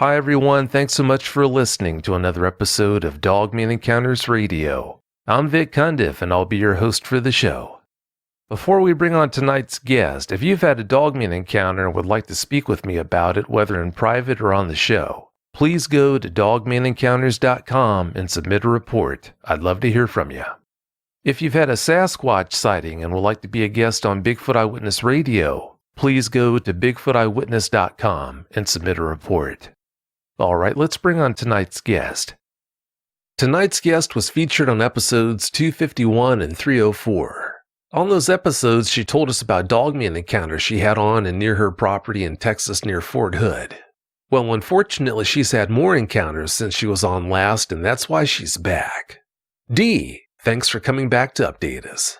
Hi everyone, thanks so much for listening to another episode of Dogman Encounters Radio. I'm Vic Cundiff and I'll be your host for the show. Before we bring on tonight's guest, if you've had a Dogman encounter and would like to speak with me about it, whether in private or on the show, please go to dogmanencounters.com and submit a report. I'd love to hear from you. If you've had a Sasquatch sighting and would like to be a guest on Bigfoot Eyewitness Radio, please go to bigfooteyewitness.com and submit a report. All right, let's bring on tonight's guest. Tonight's guest was featured on episodes 251 and 304. On those episodes, she told us about Dogman encounters she had on and near her property in Texas near Fort Hood. Well, unfortunately, she's had more encounters since she was on last, and that's why she's back. Dee, thanks for coming back to update us.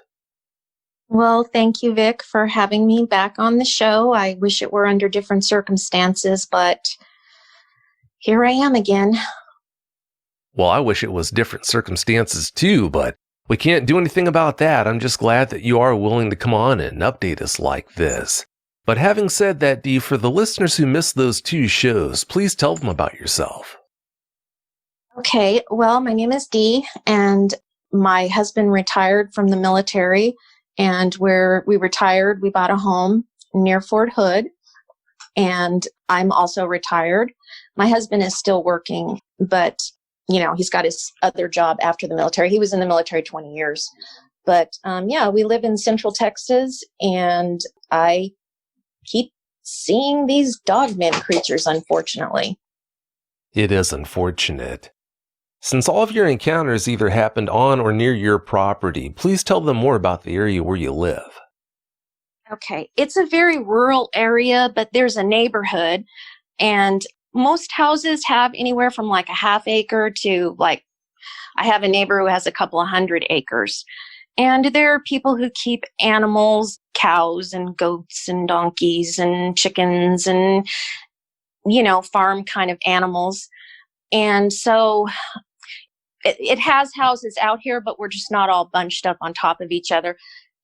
Well, thank you, Vic, for having me back on the show. I wish it were under different circumstances, but here I am again. Well, I wish it was different circumstances too, but we can't do anything about that. I'm just glad that you are willing to come on and update us like this. But having said that, Dee, for the listeners who missed those two shows, please tell them about yourself. Okay, well, my name is Dee, and my husband retired from the military, and where we retired, we bought a home near Fort Hood, and I'm also retired. My husband is still working, but, he's got his other job after the military. He was in the military 20 years. But, we live in Central Texas, and I keep seeing these Dogman creatures, unfortunately. It is unfortunate. Since all of your encounters either happened on or near your property, please tell them more about the area where you live. Okay, it's a very rural area, but there's a neighborhood, and most houses have anywhere from like a half acre to I have a neighbor who has a couple of 100 acres. And there are people who keep animals, cows and goats and donkeys and chickens and, farm kind of animals. And so it has houses out here, but we're just not all bunched up on top of each other.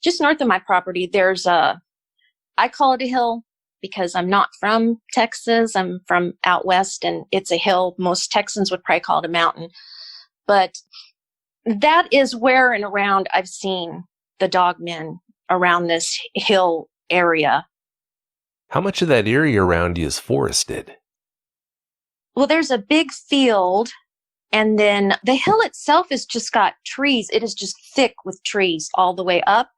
Just north of my property, there's I call it a hill because I'm not from Texas. I'm from out west, and it's a hill. Most Texans would probably call it a mountain. But that is where and around I've seen the Dogmen around this hill area. How much of that area around you is forested? Well, there's a big field, and then the hill itself has just got trees. It is just thick with trees all the way up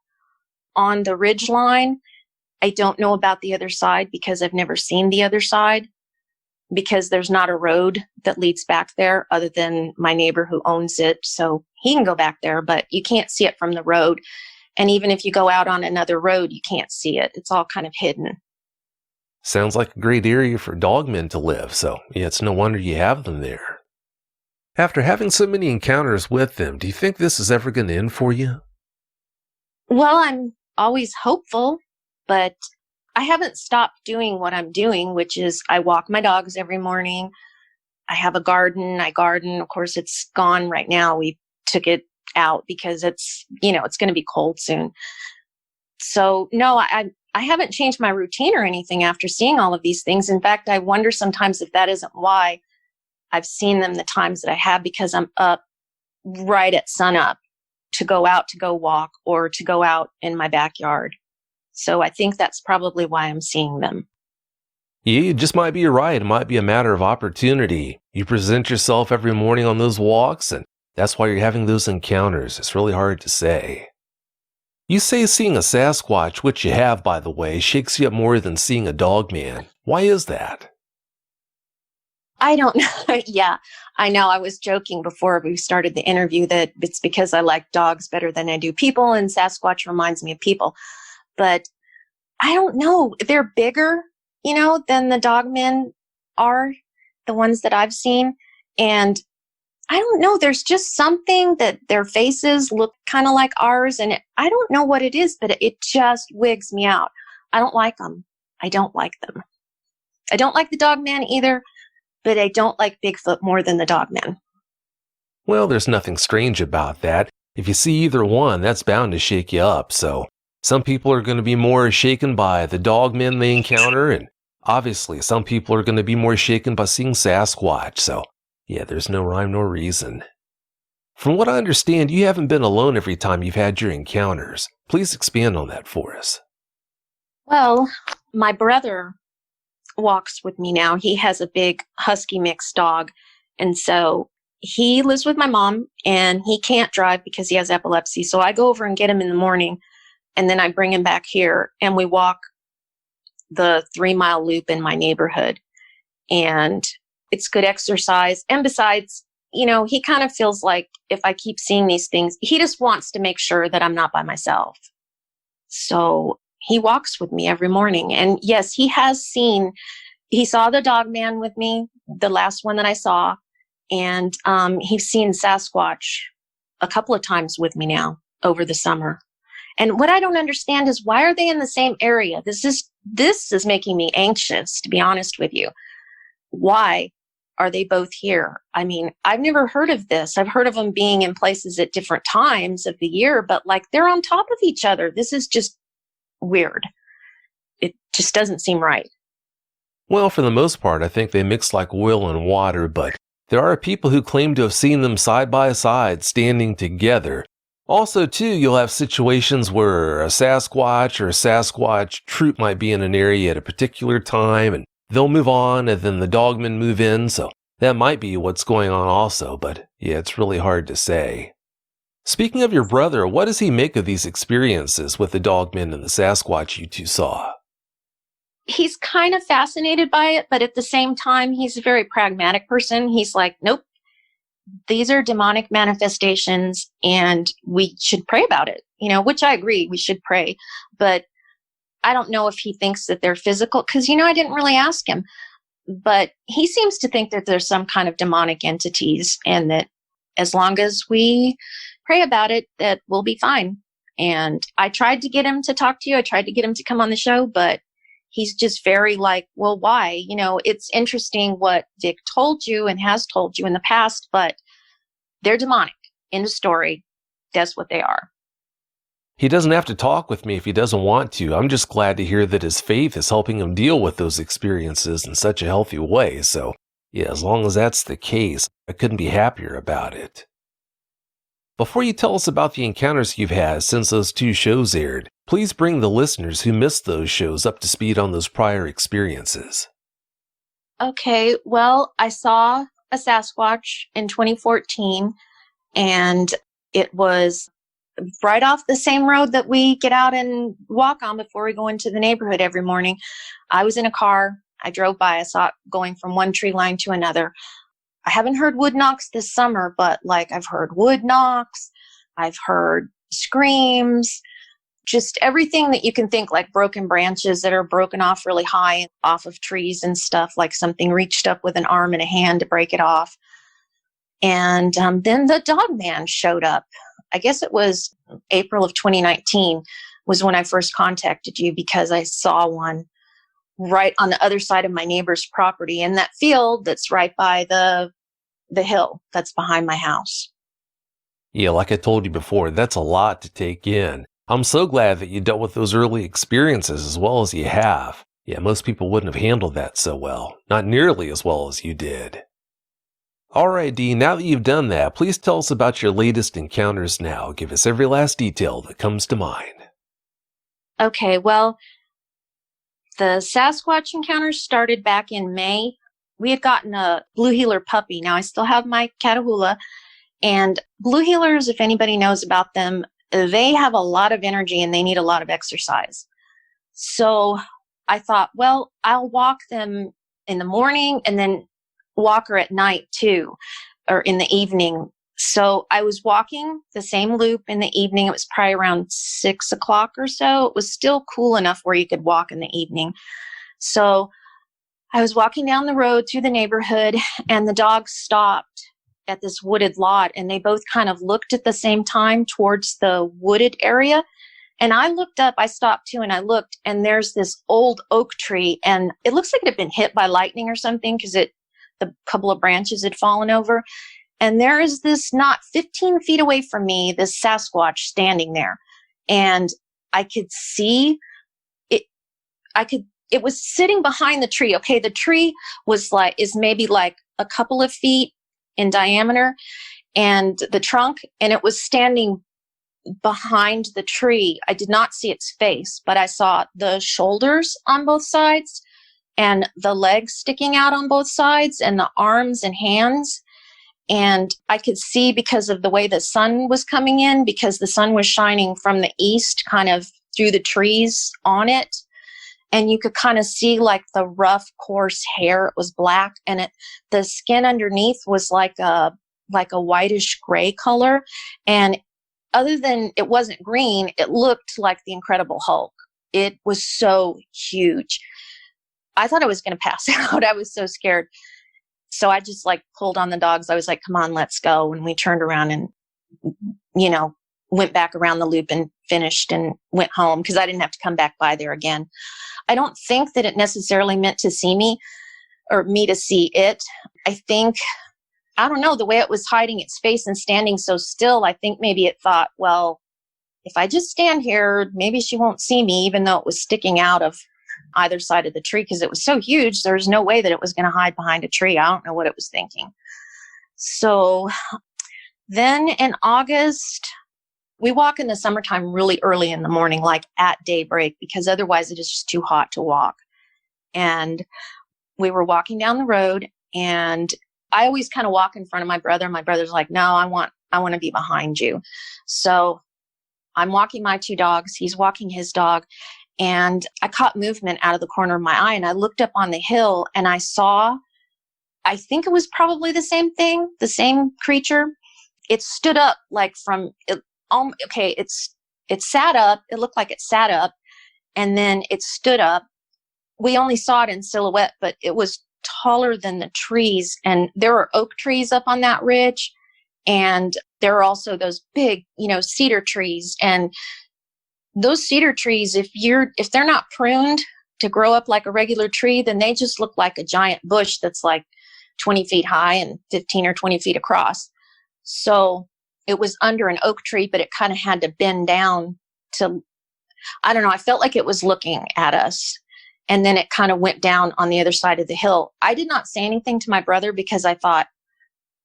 on the ridge line. I don't know about the other side because I've never seen the other side, because there's not a road that leads back there other than my neighbor who owns it. So he can go back there, but you can't see it from the road. And even if you go out on another road, you can't see it. It's all kind of hidden. Sounds like a great area for dogmen to live, so yeah, it's no wonder you have them there. After having so many encounters with them, do you think this is ever going to end for you? Well, I'm always hopeful, but I haven't stopped doing what I'm doing, which is I walk my dogs every morning. I have a garden. I garden. Of course, it's gone right now. We took it out because it's going to be cold soon. So no, I haven't changed my routine or anything after seeing all of these things. In fact, I wonder sometimes if that isn't why I've seen them the times that I have, because I'm up right at sunup to go out to go walk or to go out in my backyard. So I think that's probably why I'm seeing them. Yeah, you just might be right. It might be a matter of opportunity. You present yourself every morning on those walks, and that's why you're having those encounters. It's really hard to say. You say seeing a Sasquatch, which you have, by the way, shakes you up more than seeing a Dogman. Why is that? I don't know. Yeah, I know. I was joking before we started the interview that it's because I like dogs better than I do people, and Sasquatch reminds me of people. But I don't know. They're bigger, than the Dogmen are, the ones that I've seen. And I don't know. There's just something that their faces look kind of like ours. And I don't know what it is, but it just wigs me out. I don't like them. I don't like them. I don't like the Dogman either, but I don't like Bigfoot more than the Dogman. Well, there's nothing strange about that. If you see either one, that's bound to shake you up. So some people are going to be more shaken by the Dogmen they encounter, and Obviously, some people are going to be more shaken by seeing Sasquatch, so yeah, there's no rhyme nor reason. From what I understand, you haven't been alone every time you've had your encounters. Please expand on that for us. Well, my brother walks with me now. He has a big husky mixed dog. And so he lives with my mom and he can't drive because he has epilepsy. So I go over and get him in the morning and then I bring him back here and we walk the 3-mile loop in my neighborhood. And it's good exercise. And besides, he kind of feels like if I keep seeing these things, he just wants to make sure that I'm not by myself. So he walks with me every morning. And yes, he saw the Dogman with me, the last one that I saw. And he's seen Sasquatch a couple of times with me now over the summer. And what I don't understand is, why are they in the same area? This is making me anxious, to be honest with you. Why are they both here? I mean, I've never heard of this. I've heard of them being in places at different times of the year, but like they're on top of each other. This is just weird. It just doesn't seem right. Well, for the most part, I think they mix like oil and water, but there are people who claim to have seen them side by side, standing together. Also, too, you'll have situations where a Sasquatch or a Sasquatch troop might be in an area at a particular time, and they'll move on, and then the Dogmen move in, so that might be what's going on also, but yeah, it's really hard to say. Speaking of your brother, what does he make of these experiences with the Dogmen and the Sasquatch you two saw? He's kind of fascinated by it, but at the same time, he's a very pragmatic person. He's like, nope, these are demonic manifestations and we should pray about it, which I agree, we should pray. But I don't know if he thinks that they're physical, because, I didn't really ask him. But he seems to think that there's some kind of demonic entities and that as long as we pray about it, that we'll be fine. And I tried to get him to talk to you. I tried to get him to come on the show, but he's just very like, well, why? It's interesting what Vic told you and has told you in the past, but they're demonic. End of story. That's what they are. He doesn't have to talk with me if he doesn't want to. I'm just glad to hear that his faith is helping him deal with those experiences in such a healthy way. So, yeah, as long as that's the case, I couldn't be happier about it. Before you tell us about the encounters you've had since those 2 shows aired, please bring the listeners who missed those shows up to speed on those prior experiences. Okay, well, I saw a Sasquatch in 2014, and it was right off the same road that we get out and walk on before we go into the neighborhood every morning. I was in a car. I drove by. I saw it going from one tree line to another. I haven't heard wood knocks this summer, but like I've heard wood knocks. I've heard screams, just everything that you can think, like broken branches that are broken off really high off of trees and stuff, like something reached up with an arm and a hand to break it off. And then the Dogman showed up. I guess it was April of 2019 was when I first contacted you, because I saw one right on the other side of my neighbor's property in that field that's right by the hill that's behind my house. Yeah, like I told you before, that's a lot to take in. I'm so glad that you dealt with those early experiences as well as you have. Yeah, most people wouldn't have handled that so well. Not nearly as well as you did. Alright, Dee, now that you've done that, please tell us about your latest encounters now. Give us every last detail that comes to mind. Okay, well, the Sasquatch encounters started back in May. We had gotten a blue heeler puppy. Now I still have my Catahoula. And blue heelers, if anybody knows about them, they have a lot of energy and they need a lot of exercise. So I thought, well, I'll walk them in the morning and then walk her at night too, or in the evening. So I was walking the same loop in the evening. It was probably around 6 o'clock or so. It was still cool enough where you could walk in the evening. So I was walking down the road through the neighborhood and the dogs stopped at this wooded lot and they both kind of looked at the same time towards the wooded area. And I looked up, I stopped too, and I looked, and there's this old oak tree, and it looks like it had been hit by lightning or something because the couple of branches had fallen over. And there is this, not 15 feet away from me, this Sasquatch standing there. And I could see it. I could it was sitting behind the tree. Okay. The tree is maybe like a couple of feet in diameter, and the trunk, and it was standing behind the tree. I did not see its face, but I saw the shoulders on both sides and the legs sticking out on both sides and the arms and hands. And I could see, because of the way the sun was coming in, because the sun was shining from the east, kind of through the trees on it. And you could kind of see like the rough, coarse hair. It was black, and the skin underneath was like a whitish gray color. And other than it wasn't green, it looked like the Incredible Hulk. It was so huge. I thought I was going to pass out. I was so scared. So I just like pulled on the dogs. I was like, come on, let's go. And we turned around and, went back around the loop and finished and went home, because I didn't have to come back by there again. I don't think that it necessarily meant to see me or me to see it. I think, I don't know, the way it was hiding its face and standing so still, I think maybe it thought, well, if I just stand here, maybe she won't see me, even though it was sticking out of either side of the tree, because it was so huge. There was no way that it was going to hide behind a tree. I don't know what it was thinking. So then in August, we walk in the summertime really early in the morning, like at daybreak, because otherwise it is just too hot to walk. And we were walking down the road, and I always kind of walk in front of my brother. My brother's like, no, I want to be behind you. So I'm walking my two dogs. He's walking his dog. And I caught movement out of the corner of my eye, and I looked up on the hill, and I saw, I think it was probably the same thing, the same creature. It stood up like from it. It sat up. It looked like it sat up, and then it stood up. We only saw it in silhouette, but it was taller than the trees. And there were oak trees up on that ridge. And there are also those big, cedar trees. And those cedar trees, if they're not pruned to grow up like a regular tree, then they just look like a giant bush that's like 20 feet high and 15 or 20 feet across. So it was under an oak tree, but it kind of had to bend down to, I don't know, I felt like it was looking at us. And then it kind of went down on the other side of the hill. I did not say anything to my brother, because I thought,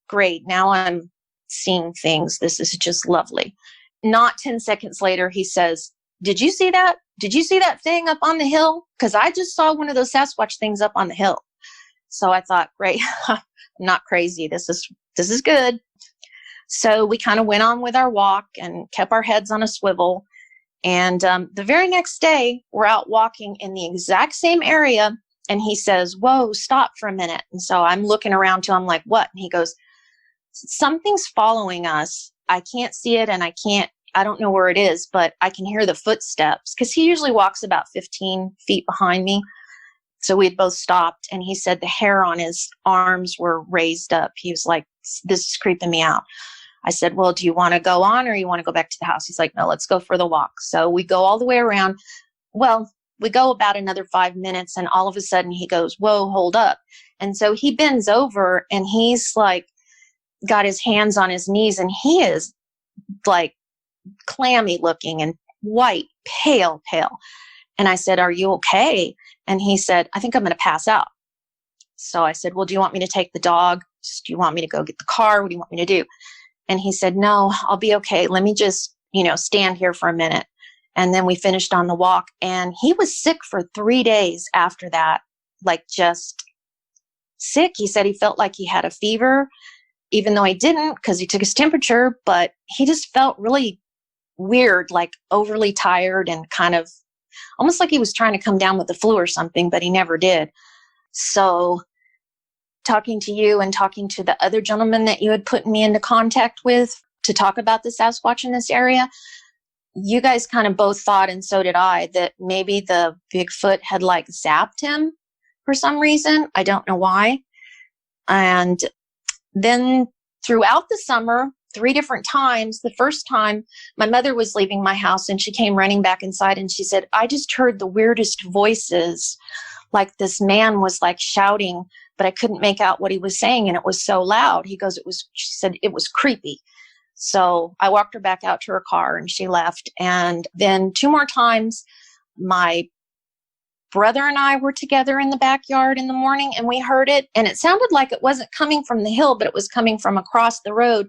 great, now I'm seeing things. This is just lovely. Not 10 seconds later, he says, did you see that? Did you see that thing up on the hill? Because I just saw one of those Sasquatch things up on the hill. So I thought, great, I'm not crazy. This is good. So we kind of went on with our walk and kept our heads on a swivel. And the very next day, we're out walking in the exact same area. And he says, whoa, stop for a minute. And so I'm looking around till I'm like, what? And he goes, something's following us. I can't see it, and I don't know where it is, but I can hear the footsteps, because he usually walks about 15 feet behind me. So we had both stopped, and he said the hair on his arms were raised up. He was like, this is creeping me out. I said, well, do you want to go on, or you want to go back to the house? He's like, no, let's go for the walk. So we go all the way around. Well, we go about another 5 minutes, and all of a sudden he goes, whoa, hold up. And so he bends over, and he's like, got his hands on his knees, and he is like clammy looking and white, pale. And I said, are you okay? And he said, I think I'm going to pass out. So I said, well, do you want me to take the dog? Do you want me to go get the car? What do you want me to do? And he said, no, I'll be okay. Let me just, stand here for a minute. And then we finished on the walk, and he was sick for 3 days after that, like just sick. He said he felt like he had a fever, even though he didn't, because he took his temperature, but he just felt really weird, like overly tired, and kind of almost like he was trying to come down with the flu or something, but he never did. So talking to you and talking to the other gentleman that you had put me into contact with to talk about the Sasquatch in this area, you guys kind of both thought, and so did I, that maybe the Bigfoot had like zapped him for some reason. I don't know why. And then throughout the summer, 3 different times, the first time my mother was leaving my house, and she came running back inside, and she said, I just heard the weirdest voices. Like this man was like shouting, but I couldn't make out what he was saying, and it was so loud. She said it was creepy. So I walked her back out to her car, and she left. And then 2 more times, my brother and I were together in the backyard in the morning and we heard it. And it sounded like it wasn't coming from the hill, but it was coming from across the road,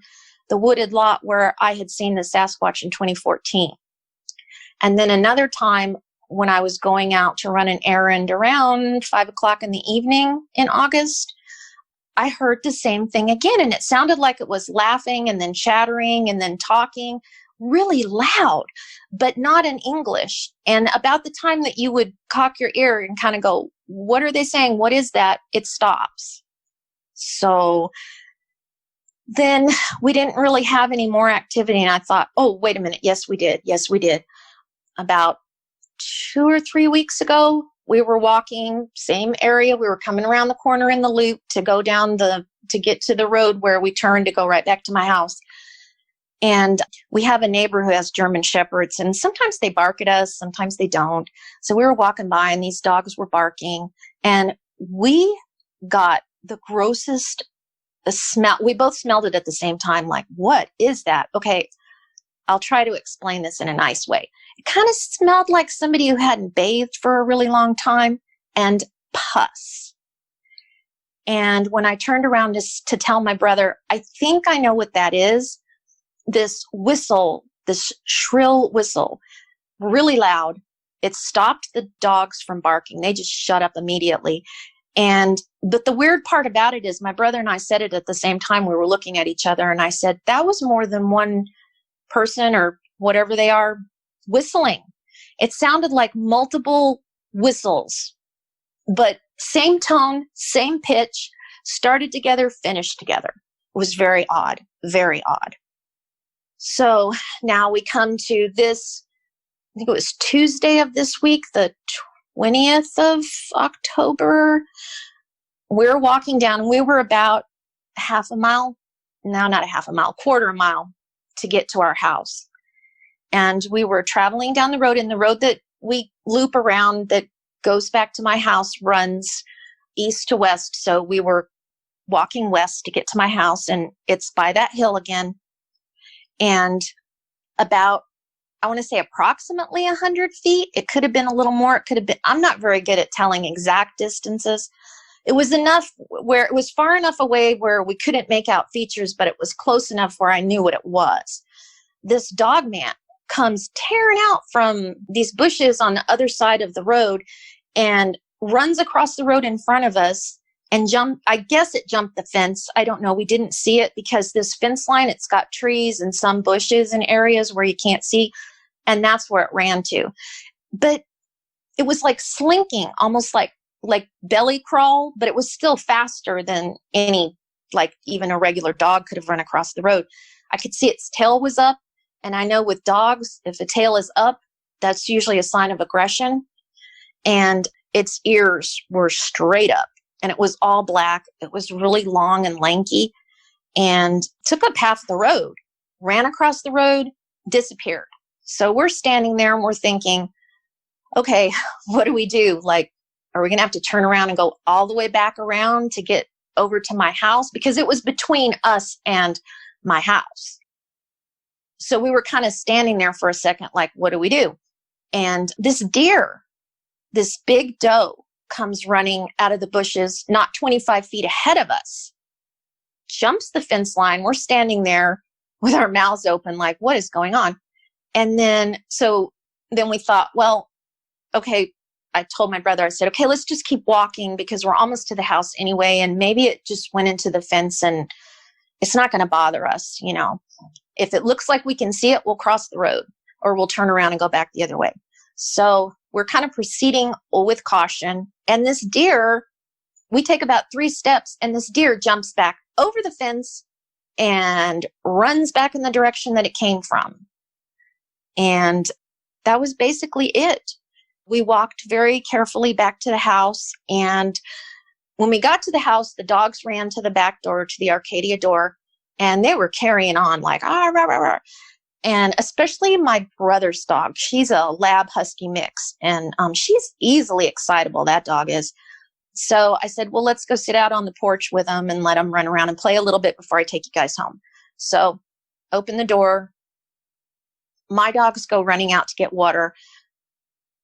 the wooded lot where I had seen the Sasquatch in 2014. And then another time when I was going out to run an errand around 5 o'clock in the evening in August, I heard the same thing again. And it sounded like it was laughing and then chattering and then talking really loud, but not in English. And about the time that you would cock your ear and kind of go, what are they saying? What is that? It stops. So then we didn't really have any more activity. And I thought, oh, wait a minute. Yes, we did. Yes, we did. About 2 or 3 weeks ago, we were walking, same area. We were coming around the corner in the loop to go down to get to the road where we turned to go right back to my house. And we have a neighbor who has German Shepherds, and sometimes they bark at us, sometimes they don't. So we were walking by and these dogs were barking, and we got the grossest smell. We both smelled it at the same time, like, what is that? Okay, I'll try to explain this in a nice way. It kind of smelled like somebody who hadn't bathed for a really long time, and pus. And when I turned around to tell my brother, I think I know what that is. This whistle, this shrill whistle, really loud. It stopped the dogs from barking. They just shut up immediately. But the weird part about it is my brother and I said it at the same time. We were looking at each other and I said, that was more than one person or whatever they are whistling. It sounded like multiple whistles, but same tone, same pitch, started together, finished together. It was very odd, very odd. So now we come to this, I think it was Tuesday of this week, the 20th of October. We're walking down and we were about half a mile, no, not a half a mile, quarter a mile to get to our house. And we were traveling down the road, and the road that we loop around that goes back to my house runs east to west. So we were walking west to get to my house, and it's by that hill again. And about, I want to say approximately 100 feet. It could have been a little more. It could have been, I'm not very good at telling exact distances. It was enough where it was far enough away where we couldn't make out features, but it was close enough where I knew what it was. This Dogman comes tearing out from these bushes on the other side of the road and runs across the road in front of us and I guess it jumped the fence. I don't know. We didn't see it because this fence line, it's got trees and some bushes in areas where you can't see. And that's where it ran to. But it was like slinking, almost like belly crawl, but it was still faster than even a regular dog could have run across the road. I could see its tail was up. And I know with dogs, if the tail is up, that's usually a sign of aggression. And its ears were straight up. And it was all black. It was really long and lanky and took up half the road, ran across the road, disappeared. So we're standing there and we're thinking, okay, what do we do? Like, are we going to have to turn around and go all the way back around to get over to my house? Because it was between us and my house. So we were kind of standing there for a second, like, what do we do? And this deer, this big doe, comes running out of the bushes, not 25 feet ahead of us, jumps the fence line. We're standing there with our mouths open, like, what is going on? And then we thought, well, okay, I told my brother, I said, okay, let's just keep walking because we're almost to the house anyway. And maybe it just went into the fence and it's not going to bother us. You know, if it looks like we can see it, we'll cross the road or we'll turn around and go back the other way. So we're kind of proceeding with caution. And this deer, we take about 3 steps and this deer jumps back over the fence and runs back in the direction that it came from. And that was basically it. We walked very carefully back to the house. And when we got to the house, the dogs ran to the back door, to the Arcadia door, and they were carrying on like, ah, rah, rah, rah. And especially my brother's dog. She's a lab husky mix, and she's easily excitable, that dog is. So I said, well, let's go sit out on the porch with them and let them run around and play a little bit before I take you guys home. So open the door. My dogs go running out to get water.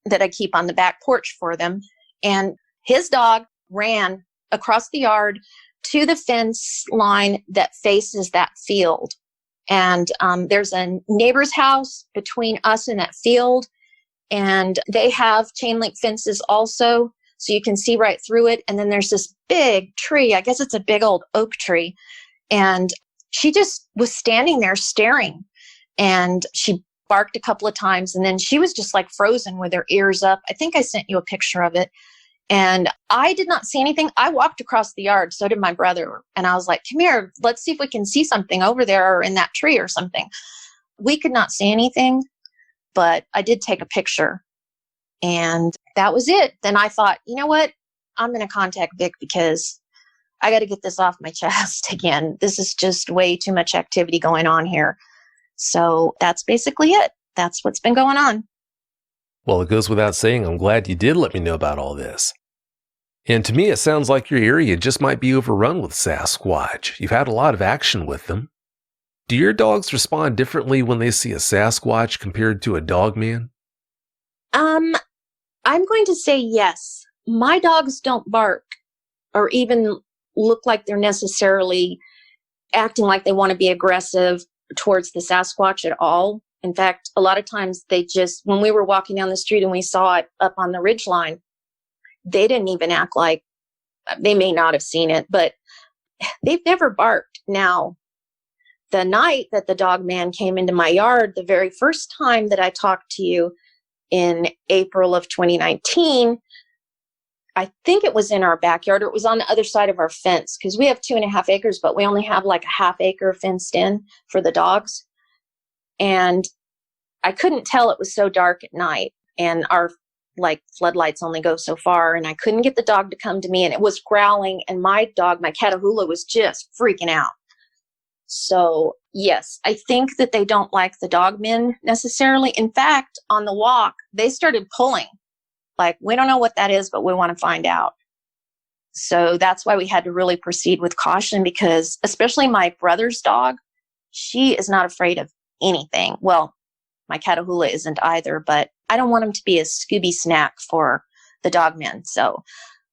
that I keep on the back porch for them. And his dog ran across the yard to the fence line that faces that field. And there's a neighbor's house between us and that field. And they have chain link fences also, so you can see right through it. And then there's this big tree. I guess it's a big old oak tree. And she just was standing there staring. And she barked a couple of times. And then she was just like frozen with her ears up. I think I sent you a picture of it. And I did not see anything. I walked across the yard. So did my brother. And I was like, come here, let's see if we can see something over there or in that tree or something. We could not see anything, but I did take a picture. And that was it. Then I thought, you know what? I'm going to contact Vic because I got to get this off my chest again. This is just way too much activity going on here. So that's basically it. That's what's been going on. Well, it goes without saying, I'm glad you did let me know about all this. And to me, it sounds like your area just might be overrun with Sasquatch. You've had a lot of action with them. Do your dogs respond differently when they see a Sasquatch compared to a Dogman? I'm going to say yes. My dogs don't bark or even look like they're necessarily acting like they want to be aggressive towards the Sasquatch at all. In fact, a lot of times when we were walking down the street and we saw it up on the ridgeline, they didn't even act like, they may not have seen it, but they've never barked. Now, the night that the Dogman came into my yard, the very first time that I talked to you in April of 2019, I think it was in our backyard, or it was on the other side of our fence, because we have 2.5 acres, but we only have like a half acre fenced in for the dogs. And I couldn't tell, it was so dark at night, and our floodlights only go so far, and I couldn't get the dog to come to me, and it was growling, and my dog, my Catahoula, was just freaking out. So yes, I think that they don't like the Dogmen necessarily. In fact, on the walk, they started pulling. Like, we don't know what that is, but we want to find out. So that's why we had to really proceed with caution, because especially my brother's dog, she is not afraid of anything. Well, my Catahoula isn't either, but I don't want them to be a Scooby snack for the Dogmen. So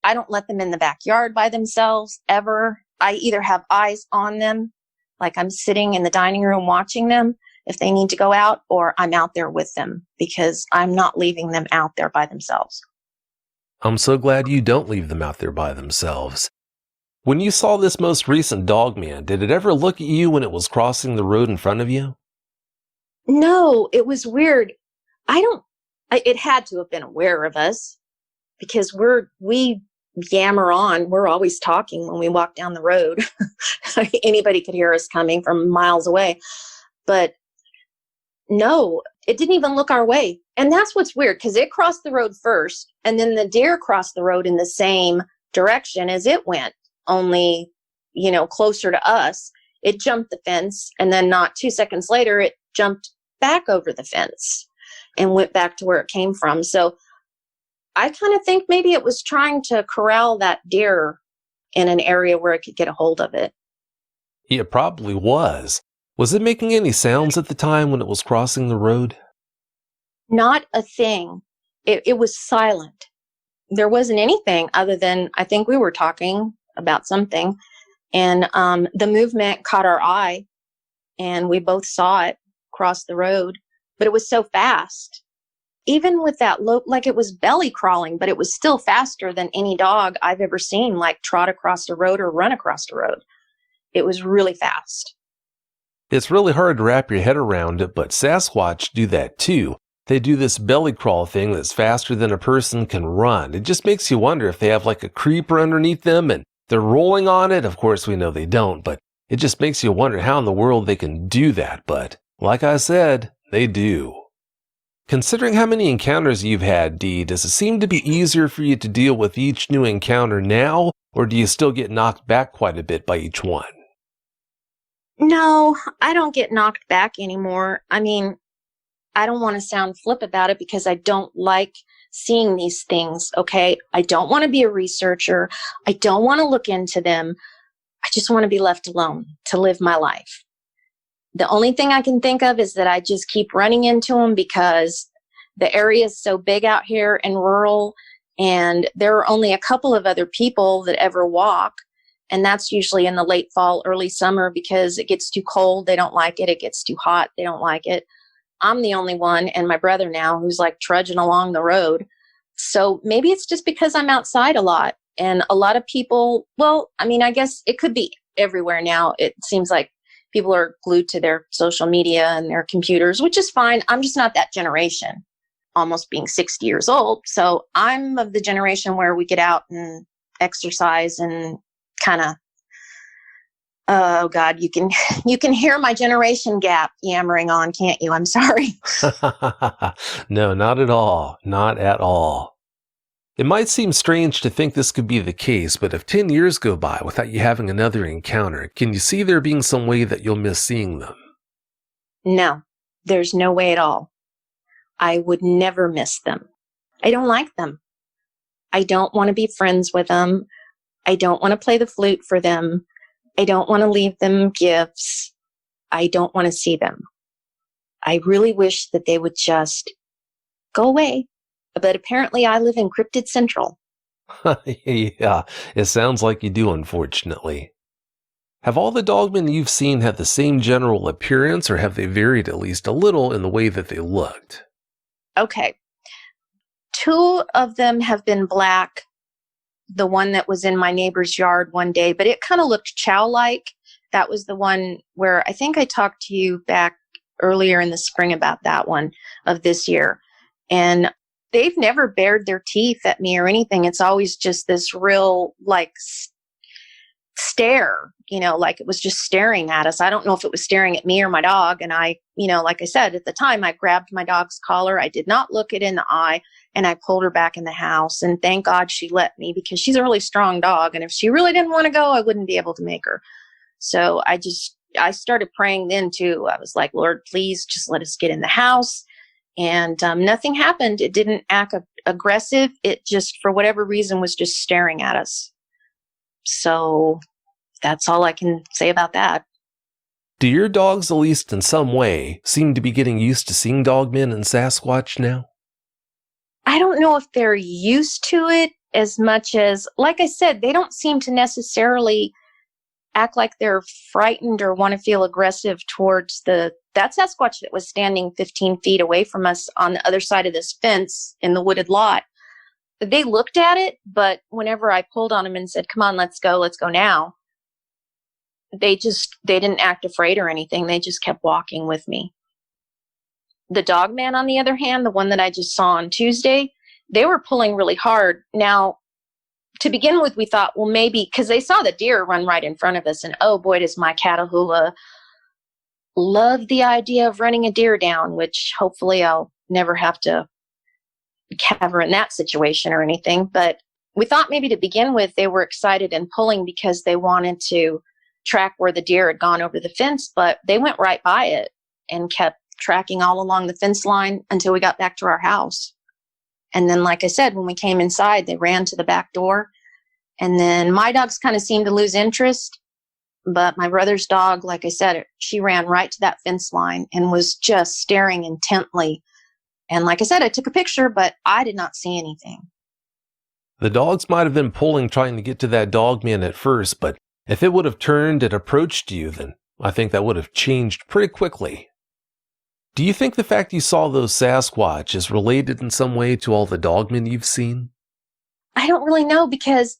I don't let them in the backyard by themselves ever. I either have eyes on them, like I'm sitting in the dining room watching them if they need to go out, or I'm out there with them, because I'm not leaving them out there by themselves. I'm so glad you don't leave them out there by themselves. When you saw this most recent Dogman, did it ever look at you when it was crossing the road in front of you? No, it was weird. It had to have been aware of us, because we yammer on. We're always talking when we walk down the road. Anybody could hear us coming from miles away. But no, it didn't even look our way. And that's what's weird, because it crossed the road first, and then the deer crossed the road in the same direction as it went, only, closer to us. It jumped the fence, and then not 2 seconds later, it jumped back over the fence and went back to where it came from. So I kind of think maybe it was trying to corral that deer in an area where it could get a hold of it. It probably was. Was it making any sounds at the time when it was crossing the road? Not a thing. It was silent. There wasn't anything other than, I think we were talking about something, and the movement caught our eye, and we both saw it cross the road, but it was so fast. Even with that low, like it was belly crawling, but it was still faster than any dog I've ever seen, like trot across the road or run across the road. It was really fast. It's really hard to wrap your head around it, but Sasquatch do that too. They do this belly crawl thing that's faster than a person can run. It just makes you wonder if they have like a creeper underneath them and they're rolling on it. Of course, we know they don't, but it just makes you wonder how in the world they can do that. But like I said, they do. Considering how many encounters you've had, Dee, does it seem to be easier for you to deal with each new encounter now, or do you still get knocked back quite a bit by each one? No, I don't get knocked back anymore. I mean, I don't want to sound flip about it, because I don't like seeing these things, okay? I don't want to be a researcher. I don't want to look into them. I just want to be left alone to live my life. The only thing I can think of is that I just keep running into them, because the area is so big out here and rural, and there are only a couple of other people that ever walk. And that's usually in the late fall, early summer, because it gets too cold. They don't like it. It gets too hot. They don't like it. I'm the only one, and my brother now, who's like trudging along the road. So maybe it's just because I'm outside a lot. And a lot of people, well, I mean, I guess it could be everywhere now. It seems like people are glued to their social media and their computers, which is fine. I'm just not that generation, almost being 60 years old. So I'm of the generation where we get out and exercise and kind of, oh God, you can hear my generation gap yammering on, can't you? I'm sorry. No, not at all. Not at all. It might seem strange to think this could be the case, but if 10 years go by without you having another encounter, can you see there being some way that you'll miss seeing them? No, there's no way at all. I would never miss them. I don't like them. I don't want to be friends with them. I don't want to play the flute for them. I don't want to leave them gifts. I don't want to see them. I really wish that they would just go away. But apparently I live in Cryptid Central. Yeah, it sounds like you do, unfortunately. Have all the dogmen you've seen had the same general appearance, or have they varied at least a little in the way that they looked? Okay. 2 of them have been black. The one that was in my neighbor's yard one day, but it kind of looked chow-like. That was the one where I think I talked to you back earlier in the spring about that one of this year. And they've never bared their teeth at me or anything. It's always just this real, like, stare, like it was just staring at us. I don't know if it was staring at me or my dog. And I, like I said, at the time, I grabbed my dog's collar. I did not look it in the eye, and I pulled her back in the house. And thank God she let me, because she's a really strong dog. And if she really didn't want to go, I wouldn't be able to make her. So I started praying then too. I was like, Lord, please just let us get in the house. And nothing happened. It didn't act aggressive. It just, for whatever reason, was just staring at us. So that's all I can say about that. Do your dogs, at least in some way, seem to be getting used to seeing dogmen and Sasquatch now? I don't know if they're used to it as much as, like I said, they don't seem to necessarily act like they're frightened or want to feel aggressive towards that Sasquatch that was standing 15 feet away from us on the other side of this fence in the wooded lot. They looked at it, but whenever I pulled on them and said, come on, let's go now, they didn't act afraid or anything. They just kept walking with me. The Dogman, on the other hand, the one that I just saw on Tuesday, they were pulling really hard. Now, to begin with, we thought, well, maybe, because they saw the deer run right in front of us, and oh boy, does my Catahoula love the idea of running a deer down, which hopefully I'll never have to have her in that situation or anything. But we thought maybe to begin with, they were excited and pulling because they wanted to track where the deer had gone over the fence, but they went right by it and kept tracking all along the fence line until we got back to our house. And then, like I said, when we came inside, they ran to the back door. And then my dogs kind of seemed to lose interest. But my brother's dog, like I said, she ran right to that fence line and was just staring intently. And like I said, I took a picture, but I did not see anything. The dogs might have been pulling trying to get to that dogman at first, but if it would have turned and approached you, then I think that would have changed pretty quickly. Do you think the fact you saw those Sasquatch is related in some way to all the dogmen you've seen? I don't really know, because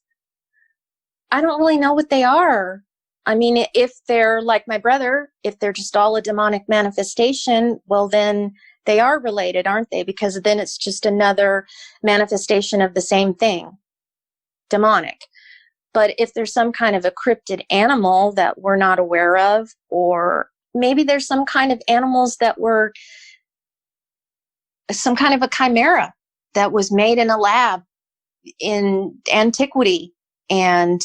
I don't really know what they are. I mean, if they're like my brother, if they're just all a demonic manifestation, well, then they are related, aren't they? Because then it's just another manifestation of the same thing, demonic. But if there's some kind of a cryptid animal that we're not aware of, or maybe there's some kind of animals that were some kind of a chimera that was made in a lab in antiquity, and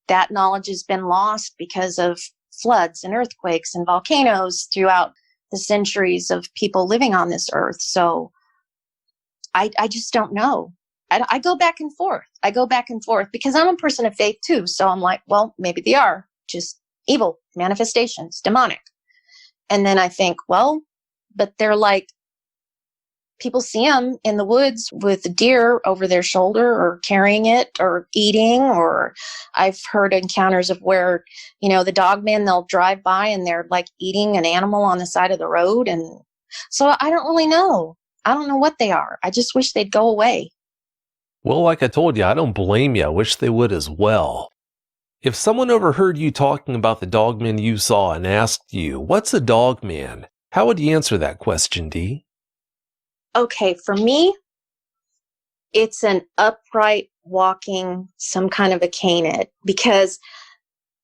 that knowledge has been lost because of floods and earthquakes and volcanoes throughout the centuries of people living on this earth. So I just don't know. I go back and forth. I go back and forth because I'm a person of faith too. So I'm like, well, maybe they are just evil manifestations, demonic. And then I think, well, but they're like people see them in the woods with a deer over their shoulder or carrying it or eating, or I've heard encounters of where, the dogmen, they'll drive by and they're like eating an animal on the side of the road. And so I don't really know. I don't know what they are. I just wish they'd go away. Well, like I told you, I don't blame you. I wish they would as well. If someone overheard you talking about the dogman you saw and asked you, what's a dogman? How would you answer that question, Dee? Okay, for me, it's an upright walking, some kind of a canid, because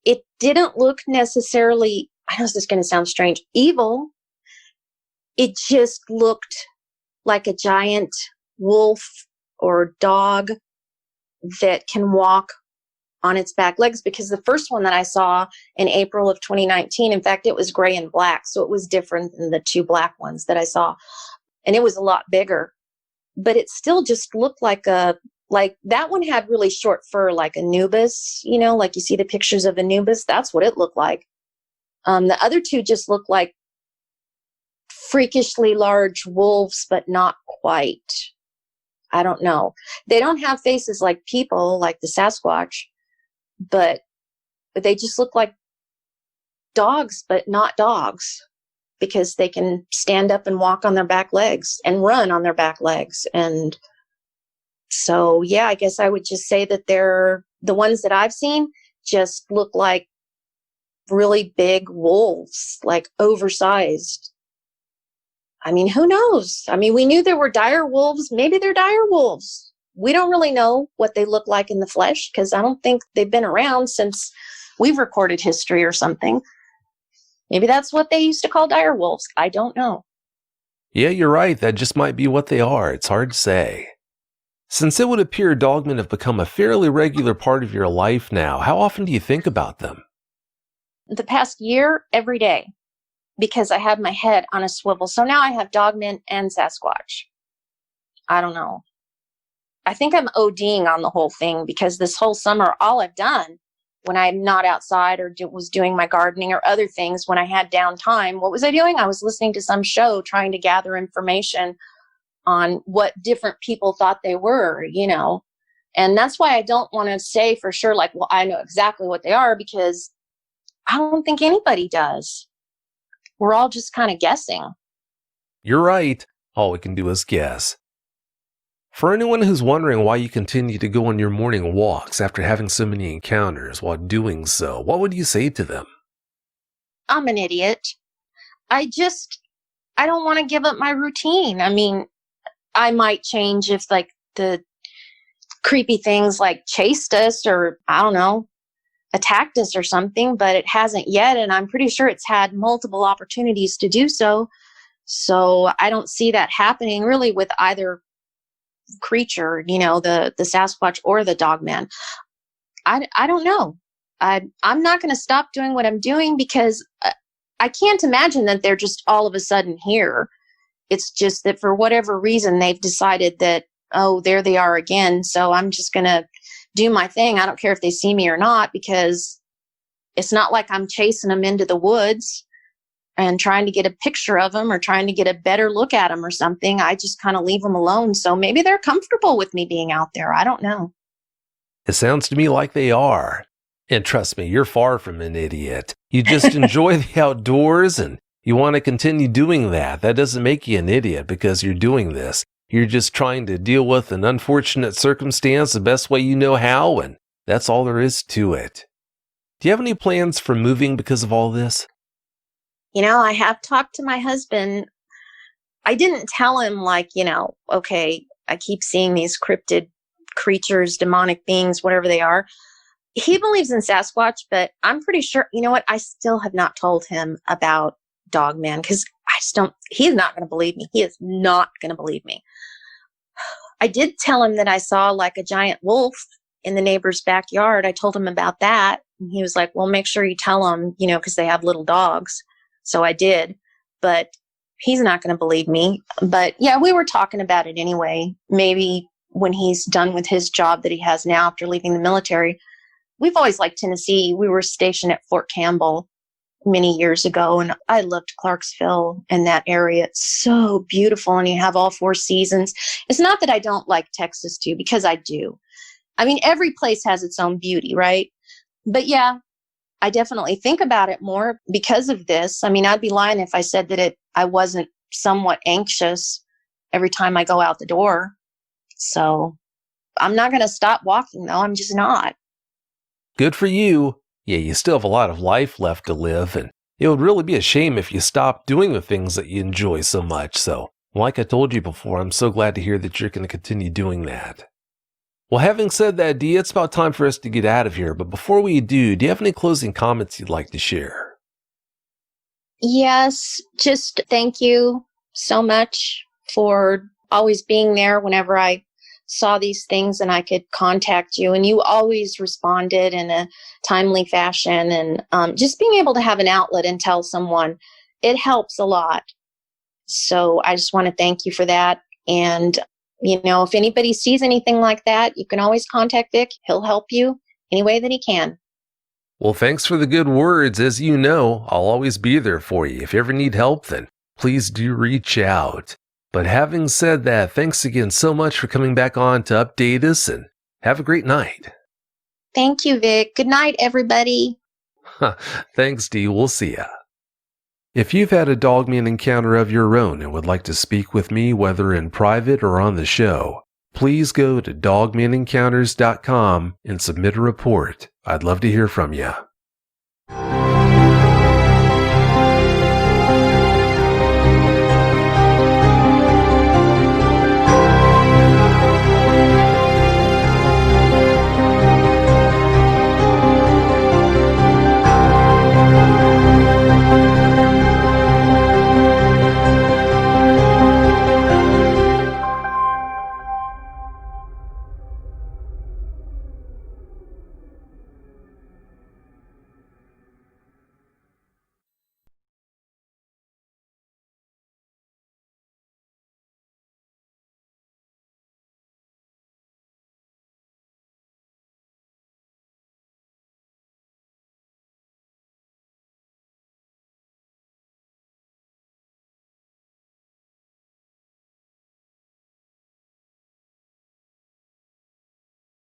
it didn't look necessarily, I know this is going to sound strange, evil. It just looked like a giant wolf or dog that can walk on its back legs, because the first one that I saw in April of 2019, in fact, it was gray and black. So it was different than the two black ones that I saw. And it was a lot bigger, but it still just looked like that one had really short fur, like Anubis, like you see the pictures of Anubis. That's what it looked like. The other two just looked like freakishly large wolves, but not quite. I don't know. They don't have faces like people, like the Sasquatch, but they just look like dogs, but not dogs, because they can stand up and walk on their back legs and run on their back legs. And so, yeah, I guess I would just say that the ones that I've seen just look like really big wolves, like oversized. I mean, who knows? I mean, we knew there were dire wolves. Maybe they're dire wolves. We don't really know what they look like in the flesh, because I don't think they've been around since we've recorded history or something. Maybe that's what they used to call dire wolves. I don't know. Yeah, you're right. That just might be what they are. It's hard to say. Since it would appear dogmen have become a fairly regular part of your life now, how often do you think about them? The past year, every day, because I have my head on a swivel. So now I have dogmen and Sasquatch. I don't know. I think I'm ODing on the whole thing, because this whole summer, all I've done when I'm not outside or was doing my gardening or other things, when I had downtime, what was I doing? I was listening to some show, trying to gather information on what different people thought they were, And that's why I don't want to say for sure, like, well, I know exactly what they are, because I don't think anybody does. We're all just kind of guessing. You're right. All we can do is guess. For anyone who's wondering why you continue to go on your morning walks after having so many encounters while doing so, what would you say to them? I'm an idiot. I don't want to give up my routine. I mean, I might change if like the creepy things like chased us or, I don't know, attacked us or something, but it hasn't yet. And I'm pretty sure it's had multiple opportunities to do so. So I don't see that happening really with either creature, the Sasquatch or the Dogman. I don't know. I'm not going to stop doing what I'm doing, because I can't imagine that they're just all of a sudden here. It's just that for whatever reason, they've decided that, oh, there they are again. So I'm just going to do my thing. I don't care if they see me or not, because it's not like I'm chasing them into the woods and trying to get a picture of them or trying to get a better look at them or something. I just kind of leave them alone. So maybe they're comfortable with me being out there. I don't know. It sounds to me like they are. And trust me, you're far from an idiot. You just enjoy the outdoors and you want to continue doing that. That doesn't make you an idiot because you're doing this. You're just trying to deal with an unfortunate circumstance the best way you know how, and that's all there is to it. Do you have any plans for moving because of all this? I have talked to my husband. I didn't tell him okay, I keep seeing these cryptid creatures, demonic beings, whatever they are. He believes in Sasquatch, but I'm pretty sure, I still have not told him about Dogman, because he's not going to believe me. He is not going to believe me. I did tell him that I saw like a giant wolf in the neighbor's backyard. I told him about that. And he was like, well, make sure you tell him, because they have little dogs. So I did, but he's not going to believe me. But yeah, we were talking about it anyway. Maybe when he's done with his job that he has now after leaving the military. We've always liked Tennessee. We were stationed at Fort Campbell many years ago, and I loved Clarksville and that area. It's so beautiful, and you have all four seasons. It's not that I don't like Texas too, because I do. I mean, every place has its own beauty, right? But yeah, I definitely think about it more because of this. I mean, I'd be lying if I said that I wasn't somewhat anxious every time I go out the door. So I'm not going to stop walking, though. I'm just not. Good for you. Yeah, you still have a lot of life left to live, and it would really be a shame if you stopped doing the things that you enjoy so much. So, like I told you before, I'm so glad to hear that you're going to continue doing that. Well, having said that, Dee, it's about time for us to get out of here. But before we do you have any closing comments you'd like to share? Yes, just thank you so much for always being there whenever I saw these things and I could contact you. And you always responded in a timely fashion. And just being able to have an outlet and tell someone, it helps a lot. So I just want to thank you for that. And, if anybody sees anything like that, you can always contact Vic. He'll help you any way that he can. Well, thanks for the good words. As you know, I'll always be there for you. If you ever need help, then please do reach out. But having said that, thanks again so much for coming back on to update us, and have a great night. Thank you, Vic. Good night, everybody. Thanks, Dee. We'll see ya. If you've had a Dogman encounter of your own and would like to speak with me, whether in private or on the show, please go to dogmenencounters.com and submit a report. I'd love to hear from you.